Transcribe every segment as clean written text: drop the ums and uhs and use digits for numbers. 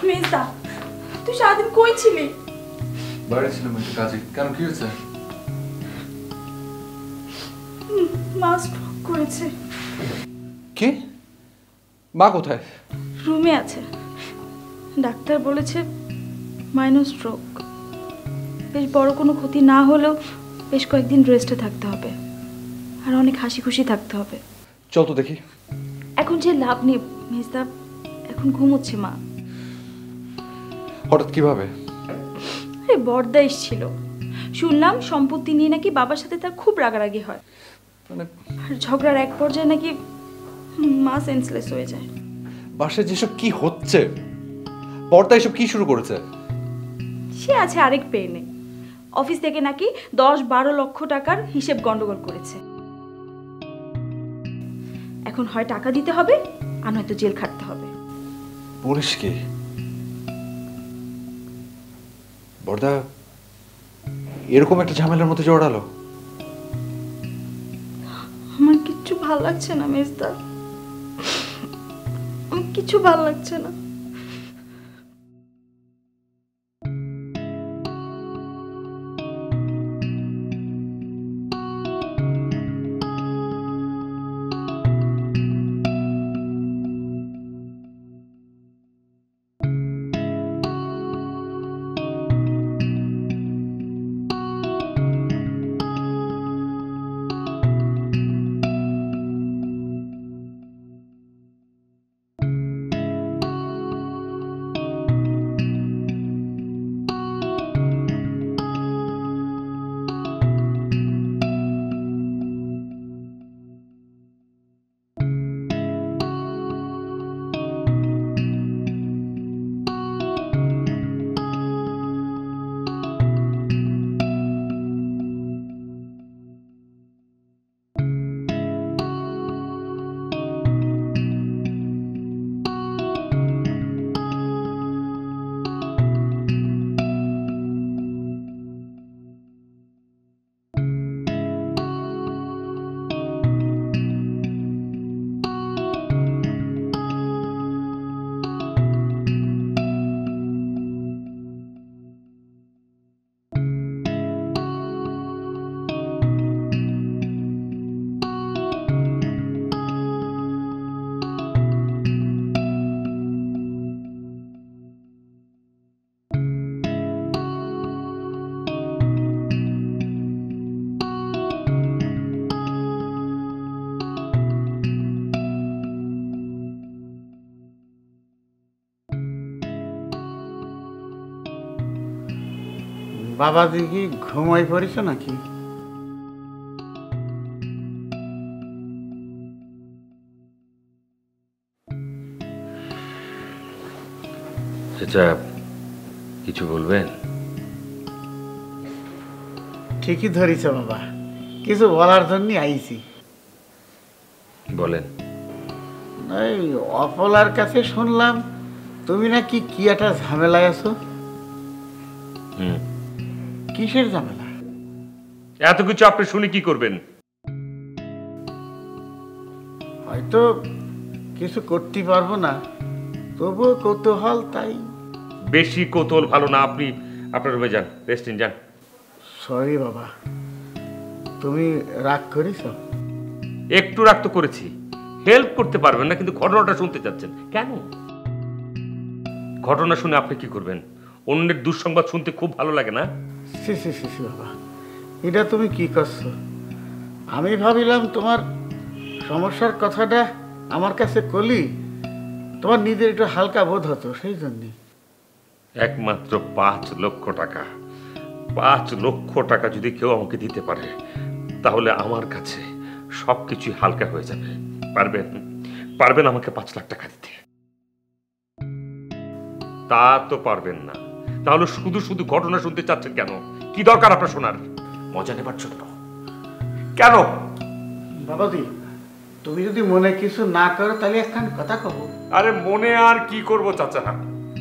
মেজদা, তুই সারাদিন কই ছিলি? বাইরে ছিলাম একটু কাজে। কেন, কি হয়েছে? মা স্ট্রোক করেছে। কি? মা কোথায়? রুমে আছে। ডাক্তার বলেছে মাইনর স্ট্রোক। বেশ বড় কোনো ক্ষতি না হলেও বেশ কয়েকদিন রেস্টে থাকতে হবে, আর অনেক হাসি খুশি থাকতে হবে। চল তো দেখি। এখন যে লাভ নেই মেজদা, এখন ঘুমোচ্ছে মা। হঠাৎ কিভাবে? আরে বর্দা এসেছিল, শুনলাম সম্পত্তি নিয়ে নাকি বাবার সাথে তার খুব রাগারাগি হয়, মানে আর ঝগড়ার এক পর্যায়ে নাকি মা সেন্সলেস হয়ে যায়। বাসায় যেসব কি হচ্ছে, পর্দা এসব কি শুরু করেছে? সে আছে আরেক পেয়ে অফিস থেকে নাকি 10-12 লক্ষ টাকার হিসেব গন্ডগোল করেছে। এখন হয় টাকা দিতে হবে, আর নয়তো জেল খাটতে হবে। বলিস কি? বর্দা এরকম একটা ঝামেলার মধ্যে জড়ালো? আমার কিচ্ছু ভাল লাগছে না মেজদা, আমার কিছু ভাল লাগছে না। বাবা দিদি ঘুমাই পড়েছ নাকি? চাচা কিছু বলবেন? ঠিকই ধরেছ বাবা, কিছু বলার জন্য আইছি। বলেন। এই অপলার কাছে শুনলাম তুমি নাকি কি একটা ঝামেলায় আছো। কিসের ঝামেলা? এত কিছু আপনি শুনে কি করবেন? হয়তো কিছু করতে পারবো না, তবুও কৌতূহল তাই। বেশি কৌতূহল ভালো না, আপনি আপনার রুমে যান, রেস্ট নিন, যান। সরি বাবা, তুমি রাগ করিস? একটু রাগ তো করেছি, হেল্প করতে পারবেন না, কিন্তু ঘটনাটা শুনতে চাচ্ছেন কেন? ঘটনা শুনে আপনি কি করবেন? অন্যের দুঃসংবাদ শুনতে খুব ভালো লাগে না? সি বাবা, এটা তুমি কি করছো? আমি ভাবিলাম তোমার সমস্যার কথাটা আমার কাছে কলি তোমার নিজের একটু হালকা বোধ হতো, সেই জন্যে। একমাত্র 5 লক্ষ টাকা, 5 লক্ষ টাকা যদি কেউ আমাকে দিতে পারে তাহলে আমার কাছে সবকিছুই হালকা হয়ে যাবে। পারবেন? পারবেন আমাকে 5 লাখ টাকা দিতে? তা তো পারবেন না, তাহলে শুধু শুধু ঘটনা শুনতে চাচ্ছেন কেন? কি দরকার আপনার শোনার? মজা নেবার জন্য কেন? বাবাজি, তুমি যদি মনে কিছু না করো তাহলে একখান কথা কব। আরে মনে আর কি করব চাচা,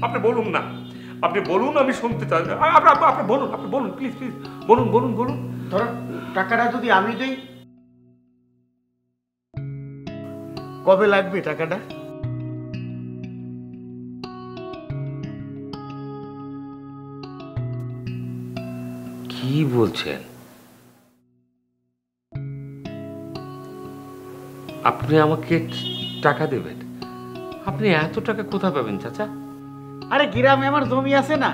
আপনি বলুন না, আপনি বলুন, আমি শুনতে চাই। আপনি বলুন, আপনি বলুন, প্লিজ প্লিজ বলুন বলুন বলুন। ধরো টাকাটা যদি আমি দেই, কবে লাগবে টাকাটা? কি বলছেন? আপনি আমাকে টাকা দেবেন? আপনি এত টাকা কোথায় পাবেন চাচা? আরে গ্রামে আমার জমি আছে না,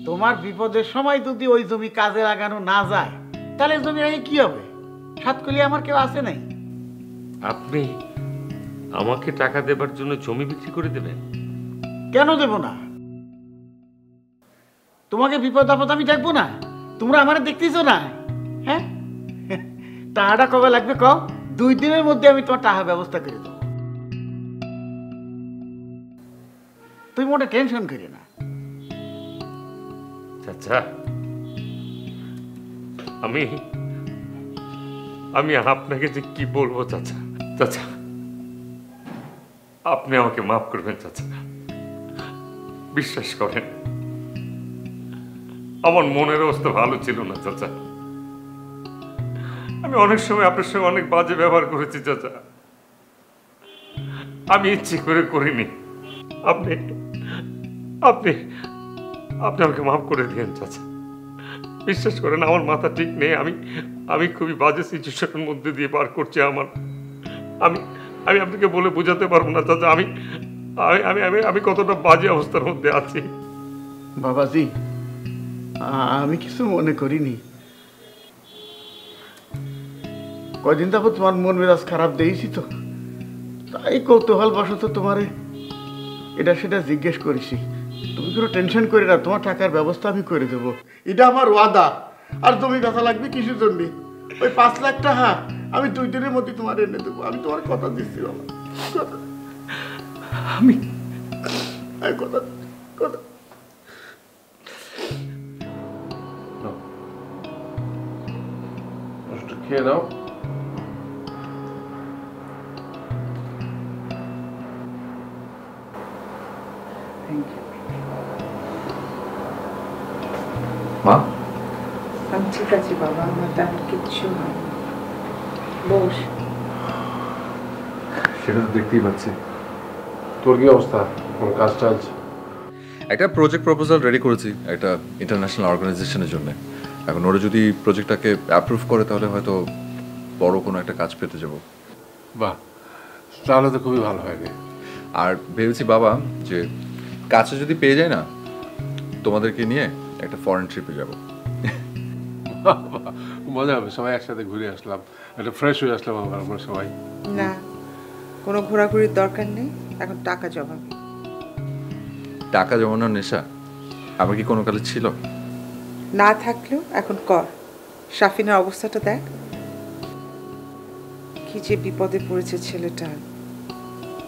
তোমার বিপদের সময় যদি ওই জমি কাজে লাগানো না যায় তাহলে জমি রেখে কি হবে? সাতকলি আমার কেউ আছে নাই। আপনি আমাকে টাকা দেবার জন্য জমি বিক্রি করে দেবেন? কেন দেব না? তোমাকে বিপদ আপদ আমি দেখবো না? তোমরা আমার দেখতেছো না? হ্যাঁ, টাকাটা কবে লাগবে কও, 2 দিনের মধ্যে আমি তোমার টাকা ব্যবস্থা করে দেবো। তুই মোটে টেনশন করি না। চাচা, আমি আমি আপনাকে যে কি বলবো চাচা। চাচা, আপনি আমাকে মাফ করবেন চাচা। বিশ্বাস করেন, আমার মনের অবস্থা ভালো ছিল না চাচা। আমি অনেক সময় আপনার সঙ্গে অনেক বাজে ব্যবহার করেছি চাচা। আমি ইচ্ছে করে করিনি। আপনি আপনি আপনি আমাকে মাফ করে দিয়েন চাচা। বিশ্বাস করেন, আমার মাথা ঠিক নেই। আমি খুবই বাজে সিচুয়েশনের মধ্যে দিয়ে পার করছি। আমি আমি আপনাকে বলে বোঝাতে পারবো না চাচা। আমি আমি আমি আমি কতটা বাজে অবস্থার মধ্যে আছি। বাবাজি, আমি কিছু মনে করিনি। কয়দিন তারপর তোমার মন মেজাজ খারাপ দিয়েছি তো, তাই কৌতূহল বশত তোমারে এটা সেটা জিজ্ঞেস করেছি। তুমি কোনো টেনশন করি না, তোমার টাকার ব্যবস্থা আমি করে দেবো, এটা আমার ওয়াদা। আর তুমি কথা লাগবে কিছুর জন্য, ওই 5 লাখ টাকা আমি 2 দিনের মধ্যে তোমার এনে দেবো। আমি তোমার কথা দিচ্ছি বাবা, কথা। আমি কথা কথা খেয়ে নাও। মা, আমি ঠিক আছে বাবা, আমার তেমন কিচ্ছু হয়। বস। সেটা তো দেখতেই পাচ্ছি। তোর কি অবস্থা? কোন কাজ টাজ? একটা প্রজেক্ট প্রপোজাল রেডি করেছি একটা ইন্টারন্যাশনাল অর্গানাইজেশনের জন্য। এখন ওরা যদি প্রজেক্টটাকে অ্যাপ্রুভ করে তাহলে হয়তো বড় কোনো একটা কাজ পেতে যাব। বাহ, তাহলে তো খুবই ভালো হয় রে। আর ভেবেছি বাবা যে কাছে যদি পেয়ে যায় না, তোমাদেরকে নিয়ে একটা ফরেন ট্রিপে যাব। মজা হবে, সবাই একসাথে ঘুরে আসলাম, একটা ফ্রেশ হয়ে আসলাম আমরা সবাই। না, কোনো ঘোরাঘুরির দরকার নেই, এখন টাকা জমাবি। টাকা জমানোর নেশা আমার কি কোনো কালে ছিল? না থাকলেও এখন কর। সাফিনার অবস্থাটা দেখ, কি যে বিপদে পড়েছে ছেলেটা।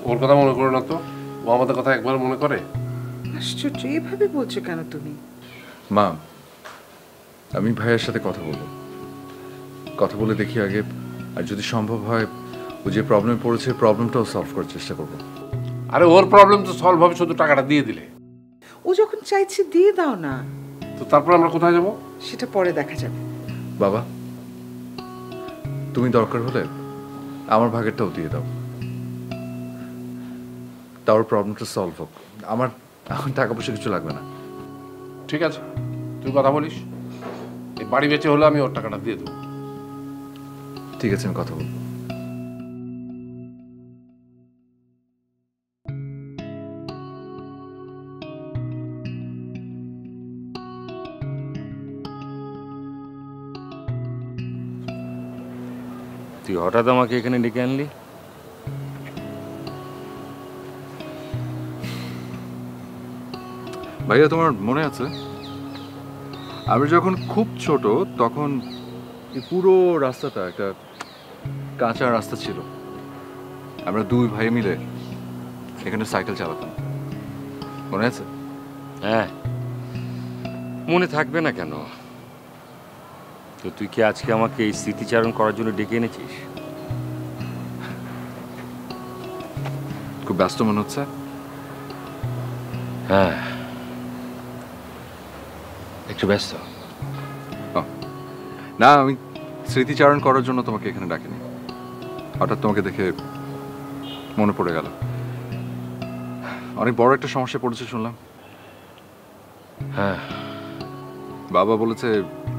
ওর কথা মনে করো না তো, ও আমাদের কথা একবার মনে করে? আশ্চর্য, এভাবে বলছো কেন তুমি? মা, আমি ভাইয়ের সাথে কথা বলবো, কথা বলে দেখি আগে। আর যদি সম্ভব হয় ও যে প্রবলেমে পড়েছে প্রবলেমটাও সলভ করার চেষ্টা করবো। আরে ওর প্রবলেম তো সলভ হবে শুধু টাকাটা দিয়ে দিলে। ও যখন চাইছে দিয়ে দাও না। তো তারপর আমরা কোথায় যাব? সেটা পরে দেখা যাবে। বাবা, তুমি দরকার হলে আমার ভাগেরটাও দিয়ে দাও, তার প্রবলেমটা সলভ হোক। আমার টাকা পয়সা কিছু লাগবে না। ঠিক আছে, তুই কথা বলিস, এই বাড়ি বেঁচে হলে আমি ওর টাকাটা দিয়ে দেবো। ঠিক আছে, আমি কথা বলবো। তুই হঠাৎ আমাকে এখানে ডেকে আনলি? ভাইয়া, তোমার মনে আছে আমি যখন খুব ছোট তখন এই পুরো রাস্তাটা একটা কাঁচা রাস্তা ছিল। আমরা 2 ভাই মিলে এখানে সাইকেল চালাতাম, মনে আছে? হ্যাঁ, মনে থাকবে না কেন? তো তুই কি আজকে আমাকে এই স্মৃতিচারণ করার জন্য ডেকে এনেছিস? খুব ব্যস্ত মনে হচ্ছে। হ্যাঁ, একটু ব্যস্ত। না, আমি স্মৃতিচারণ করার জন্য তোমাকে এখানে ডাকিনি। হঠাৎ তোমাকে দেখে মনে পড়ে গেল। অনেক বড় একটা সমস্যা পড়েছে শুনলাম। হ্যাঁ, বাবা বলেছে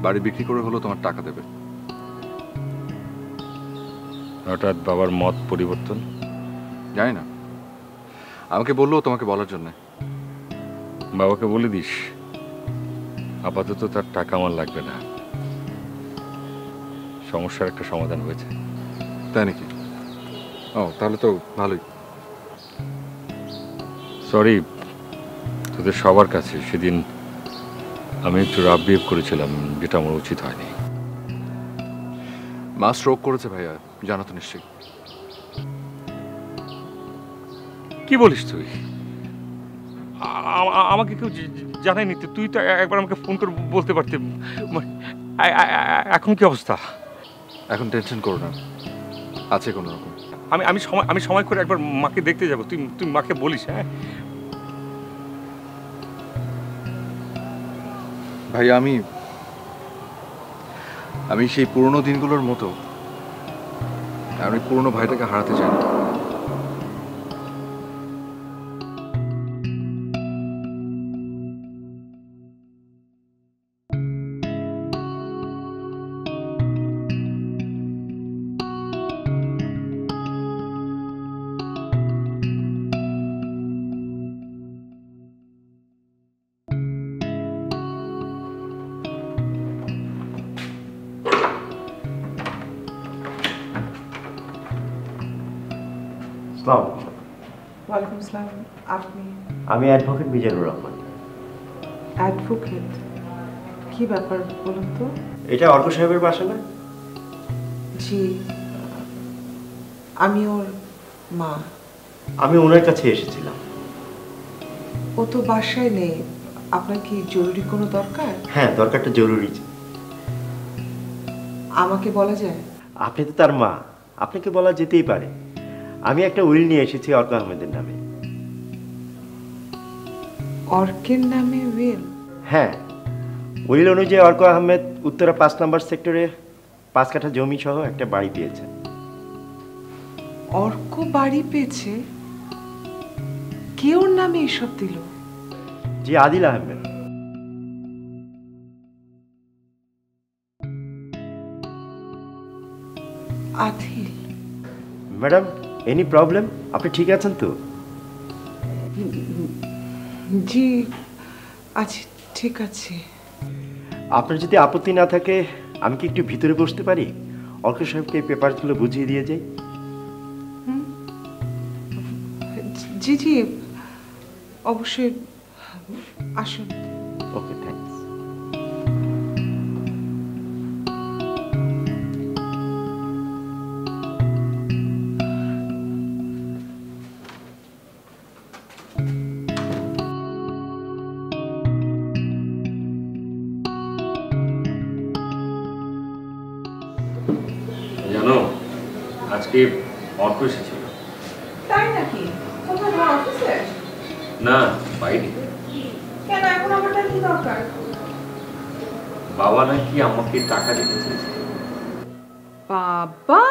বাড়ি বিক্রি করে হলো তোমার টাকা দেবে। হঠাৎ বাবার মত পরিবর্তন? জানি না, আমাকে বললো তোমাকে বলার জন্য। বাবাকে বলে দিস আপাতত তার টাকা আমার লাগবে না, সমস্যার একটা সমাধান হয়েছে। তাই নাকি? ও তাহলে তো ভালোই। সরি তোদের সবার কাছে, সেদিন আমি একটু রাফ বিহেভ করেছিলাম, যেটা আমার উচিত হয়নি। মা স্ট্রোক করেছে ভাইয়া, জানো তো নিশ্চয়ই। কি বলিস তুই? আমাকে কেউ জানায়নি? তুই তো একবার আমাকে ফোন করে বলতে পারতি। এখন কি অবস্থা? এখন টেনশন করো না, আছে কোনো রকম। আমি সময় করে একবার মাকে দেখতে যাবো, তুই মাকে বলিস। হ্যাঁ ভাইয়া, আমি সেই পুরনো দিনগুলোর মতো আমি পুরনো ভাইটাকে হারাতে চাই না। ওয়ালাইকুম আসসালাম। আপনি? আমি অ্যাডভোকেট মিজানুর রহমান। অ্যাডভোকেট? কি ব্যাপার বলুন তো। এটা অর্ক সাহেবের বাসা না? জি, আমি ওর মা। আমি ওনার কাছে এসেছিলাম। ও তো বাসায় নেই, আপনার কি জরুরি কোনো দরকার? হ্যাঁ, দরকারটা জরুরি। আমাকে বলা যায়? আপনি তো তার মা, আপনাকে বলা যেতেই পারে। আমি একটা উইল নিয়ে এসেছি অর্ক আহমেদের নামে। অর্কের নামে উইল? হ্যাঁ, উইল অনুযায়ী অর্ক আহমেদ উত্তরা 5 নম্বর সেক্টরে 5 কাঠা জমি সহ একটা বাড়ি পেয়েছেন। অর্ক বাড়ি পেয়েছে? কে ওর নামে এসব দিল? জি, Adil Ahmed. Adil? Madam, any problem? আপনি ঠিক আছেন তো? জি আচ্ছা, ঠিক আছে। আপনার যদি আপত্তি না থাকে আমি কি একটু ভিতরে বসতে পারি? অর্ক সাহেবকে এই পেপারগুলো বুঝিয়ে দিয়ে যাই। জি জি, অবশ্যই, আসুন। ওকে, থ্যাঙ্কস। জানো, আজকে অর্ক এসেছিল। তাই নাকি? কোথায়, অফিসে? না, বাইরে। কেন, এখন আমার তার কি দরকার? বাবা নাকি আমাকে টাকা দিতে চেয়েছে। বাবা,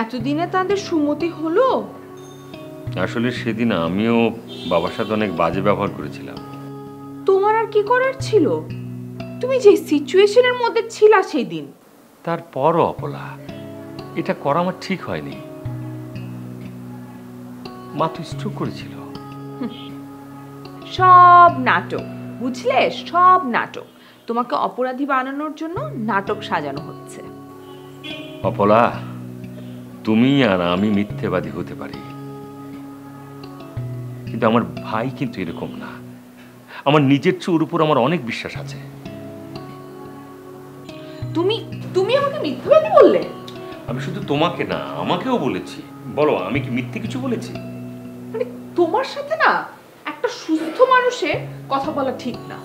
এতদিনে তাদের সুমতি হলো? আসলে সেদিন আমিও বাবার সাথে অনেক বাজে ব্যবহার করেছিলাম। তোমার আর কি করার ছিল? তুমি যে সিচুয়েশনের মধ্যে ছিলা সেই দিন। তারপরও অপলা, এটা করা আমার ঠিক হয়নি। মা তো স্ট্রোক করেছিল। সব নাটক, বুঝলে? সব নাটক। তোমাকে অপরাধী বানানোর জন্য নাটক সাজানো হচ্ছে। অপলা, তুমি আর আমি মিথ্যেবাদী হতে পারি, কিন্তু আমার ভাই কিন্তু এরকম না। আমার নিজের চোর উপর আমার অনেক বিশ্বাস আছে। তুমি তুমি আমাকে মিথ্যাবাদী বললে? আমি শুধু তোমাকে না, আমাকেও বলেছি। বলো, আমি কি মিথ্যে কিছু বলেছি? মানে তোমার সাথে না একটা সুস্থ মানুষের কথা বলা ঠিক না।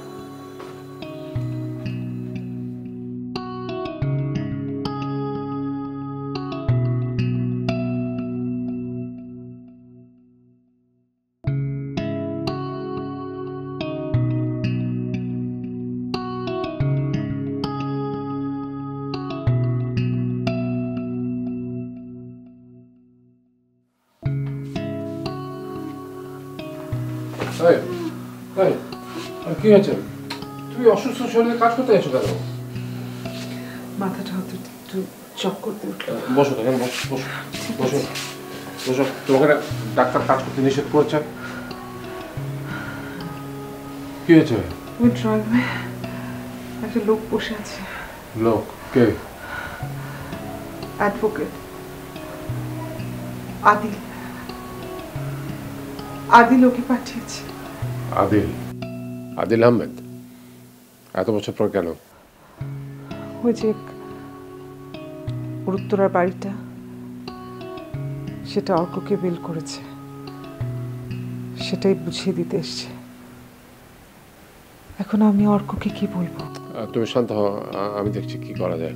কি হয়েছে? তুমি অসুস্থ শরীরে কাজ করতে এসো কেন? মাথাটা হয়তো একটু চক্কর দিয়ে উঠলো। বসো তো, বসো বসো বসো বসো। তোমাকে না ডাক্তার কাজ করতে নিষেধ করেছে। কি হয়েছে? ওই ড্রয়িং রুমে একটা লোক বসে আছে, লোক কে? অ্যাডভোকেট আদিল। আদিল ওকে পাঠিয়েছে। আদিল? আদিল আহমেদ? এত বছর পর কেন? ওই যে উত্তরার বাড়িটা, সেটা অর্ককে বিল করেছে, সেটাই বুঝিয়ে দিতে এসছে। এখন আমি অর্ককে কি বলবো? তুমি শান্ত হও, আমি দেখছি কি করা যায়।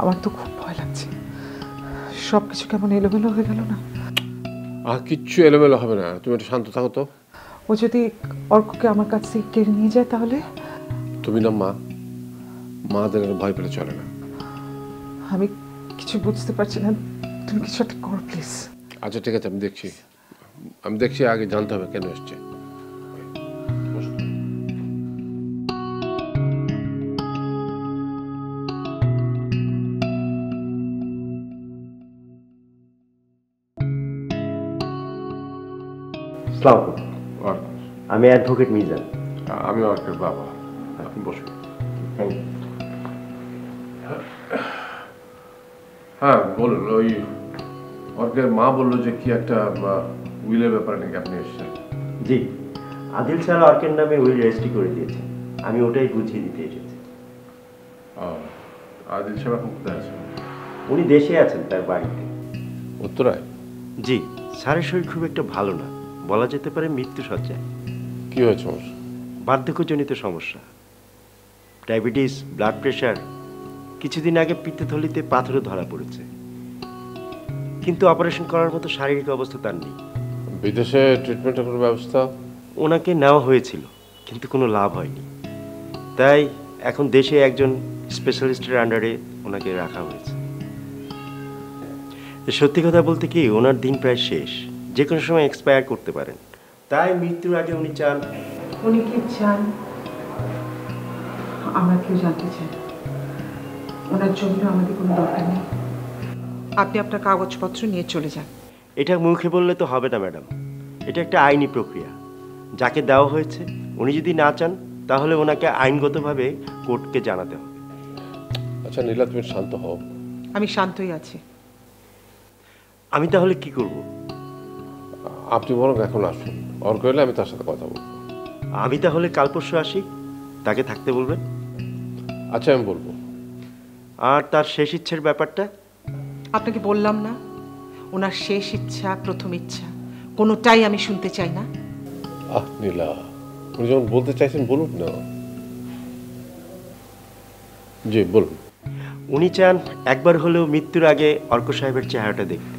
আমার তো খুব ভয় লাগছে, সব কিছু কেমন এলোমেলো হয়ে গেল না? আর কিচ্ছু এলোমেলো হবে না, তুমি একটু শান্ত থাকো তো। ও যদি অর্ককে আমার কাছ থেকে কেড়ে নিয়ে যায় তাহলে? তুমি না মা, মাদের ভয় পেলে চলে না। আমি কিছু বুঝতে পারছি না, তুমি কিছু একটা করো প্লিজ। আচ্ছা ঠিক আছে, আমি দেখছি, আগে জানতে হবে কেন এসছে। আসসালামু আলাইকুম। আমি অ্যাডভোকেট মিজান। আমি অর্কের বাবা। আপনি বসুন। Thank you. হ্যাঁ বলুন। ওই অর্কের মা বললো যে কি একটা উইলের ব্যাপারে নাকি আপনি এসেছেন। জি, আদিল স্যার অর্কের নামে উইল রেজিস্ট্রি করে দিয়েছে, আমি ওটাই বুঝিয়ে দিতে এসেছি। আদিল সাহেব এখন কোথায় আছেন? উনি দেশে আছেন তার বাড়িতে। উত্তরায়? জি, স্যারের শরীর খুব একটা ভালো না, বলা যেতে পারে মৃত্যু সজ্জায়। কি হয়েছে ওর? বার্ধক্যজনিত সমস্যা, ডায়াবেটিস, ব্লাড প্রেশার, কিছুদিন আগে পিত্তথলিতে পাথরও ধরা পড়েছে, কিন্তু অপারেশন করার মতো শারীরিক অবস্থা তার নেই। বিদেশে ট্রিটমেন্টের কোনো ব্যবস্থা? ওনাকে নেওয়া হয়েছিল কিন্তু কোনো লাভ হয়নি, তাই এখন দেশে একজন স্পেশালিস্টের আন্ডারে ওনাকে রাখা হয়েছে। সত্যি কথা বলতে কি, ওনার দিন প্রায় শেষ, যে কোনো সময় এক্সপায়ার করতে পারেন, তাই মৃত্যুর আগে উনি চান। উনি কি চান আমরা কেউ জানতে চাই? ওনার জন্য আমাদের কোনো দরকার নেই, আপনি আপনার কাগজপত্র নিয়ে চলে যান। এটা মুখে বললে তো হবে না ম্যাডাম, এটা একটা আইনি প্রক্রিয়া। যাকে দেওয়া হয়েছে উনি যদি না চান তাহলে ওনাকে আইনগতভাবে কোর্টকে জানাতে হবে। আচ্ছা নীলা, তুমি শান্ত হও। আমি শান্তই আছি। আমি তাহলে কি করব? আপনি বরং এখন আসুন, অর্ক এলে আমি তার সাথে কথা বলবো। আমি তাহলে কাল পরশু আসি, তাকে থাকতে বলবেন। আচ্ছা আমি বলবো। আর তার শেষ ইচ্ছের ব্যাপারটা? আপনাকে বললাম না, ওনার শেষ ইচ্ছা, প্রথম ইচ্ছা কোনোটাই আমি শুনতে চাই না। নীলা, উনি যখন বলতে চাইছেন বলুন না। জি বলুন। উনি চান একবার হলেও মৃত্যুর আগে অর্ক সাহেবের চেহারাটা দেখতে।